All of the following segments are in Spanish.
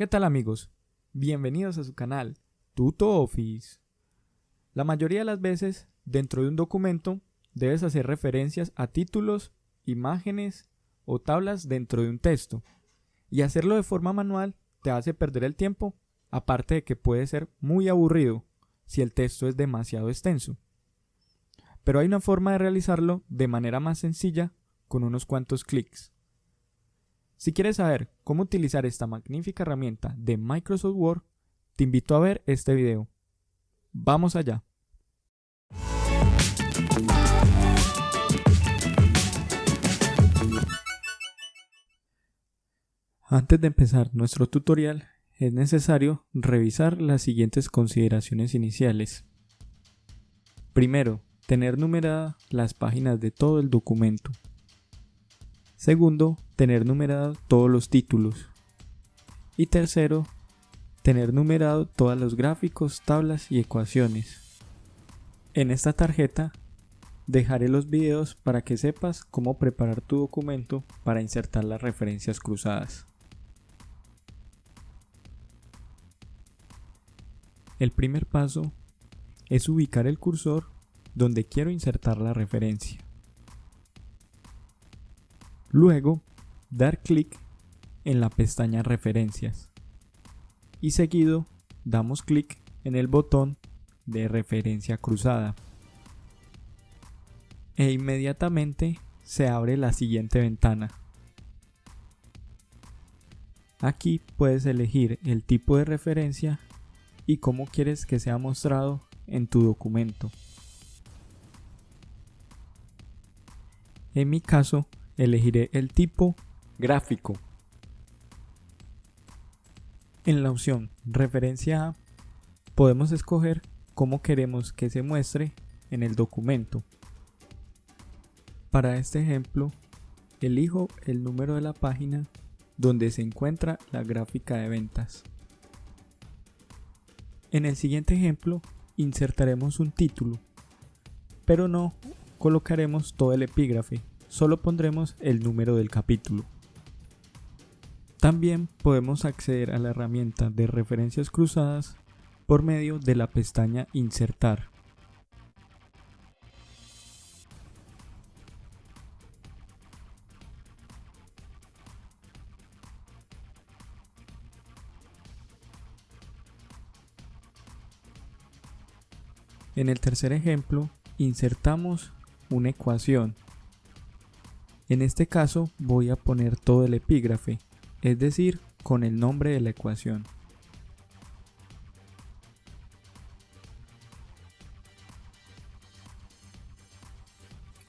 ¿Qué tal amigos? Bienvenidos a su canal TutoOffice. La mayoría de las veces, dentro de un documento, debes hacer referencias a títulos, imágenes o tablas dentro de un texto. Y hacerlo de forma manual te hace perder el tiempo, aparte de que puede ser muy aburrido si el texto es demasiado extenso. Pero hay una forma de realizarlo de manera más sencilla con unos cuantos clics. Si quieres saber cómo utilizar esta magnífica herramienta de Microsoft Word, te invito a ver este video. ¡Vamos allá! Antes de empezar nuestro tutorial, es necesario revisar las siguientes consideraciones iniciales. Primero, tener numeradas las páginas de todo el documento. Segundo, tener numerados todos los títulos. Y tercero, tener numerado todos los gráficos, tablas y ecuaciones. En esta tarjeta dejaré los videos para que sepas cómo preparar tu documento para insertar las referencias cruzadas. El primer paso es ubicar el cursor donde quiero insertar la referencia. Luego, dar clic en la pestaña Referencias y seguido damos clic en el botón de referencia cruzada e inmediatamente se abre la siguiente ventana. Aquí puedes elegir el tipo de referencia y cómo quieres que sea mostrado en tu documento. En mi caso, elegiré el tipo gráfico. En la opción Referencia A, podemos escoger cómo queremos que se muestre en el documento. Para este ejemplo, elijo el número de la página donde se encuentra la gráfica de ventas. En el siguiente ejemplo, insertaremos un título, pero no colocaremos todo el epígrafe. Solo pondremos el número del capítulo. También podemos acceder a la herramienta de referencias cruzadas por medio de la pestaña Insertar. En el tercer ejemplo, insertamos una ecuación. En este caso voy a poner todo el epígrafe, es decir, con el nombre de la ecuación.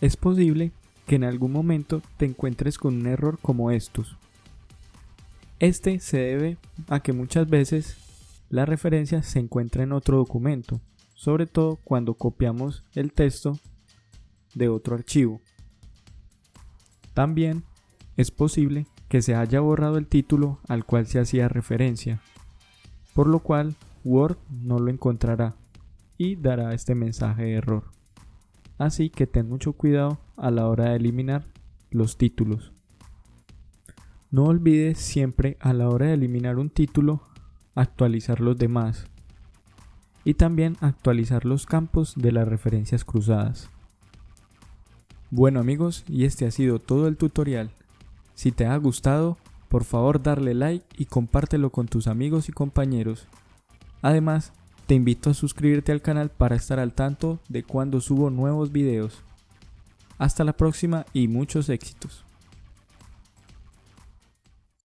Es posible que en algún momento te encuentres con un error como estos. Este se debe a que muchas veces la referencia se encuentra en otro documento, sobre todo cuando copiamos el texto de otro archivo. También es posible que se haya borrado el título al cual se hacía referencia, por lo cual Word no lo encontrará y dará este mensaje de error. Así que ten mucho cuidado a la hora de eliminar los títulos. No olvides siempre a la hora de eliminar un título actualizar los demás y también actualizar los campos de las referencias cruzadas. Bueno amigos, y este ha sido todo el tutorial. Si te ha gustado, por favor darle like y compártelo con tus amigos y compañeros. Además, te invito a suscribirte al canal para estar al tanto de cuando subo nuevos videos. Hasta la próxima y muchos éxitos.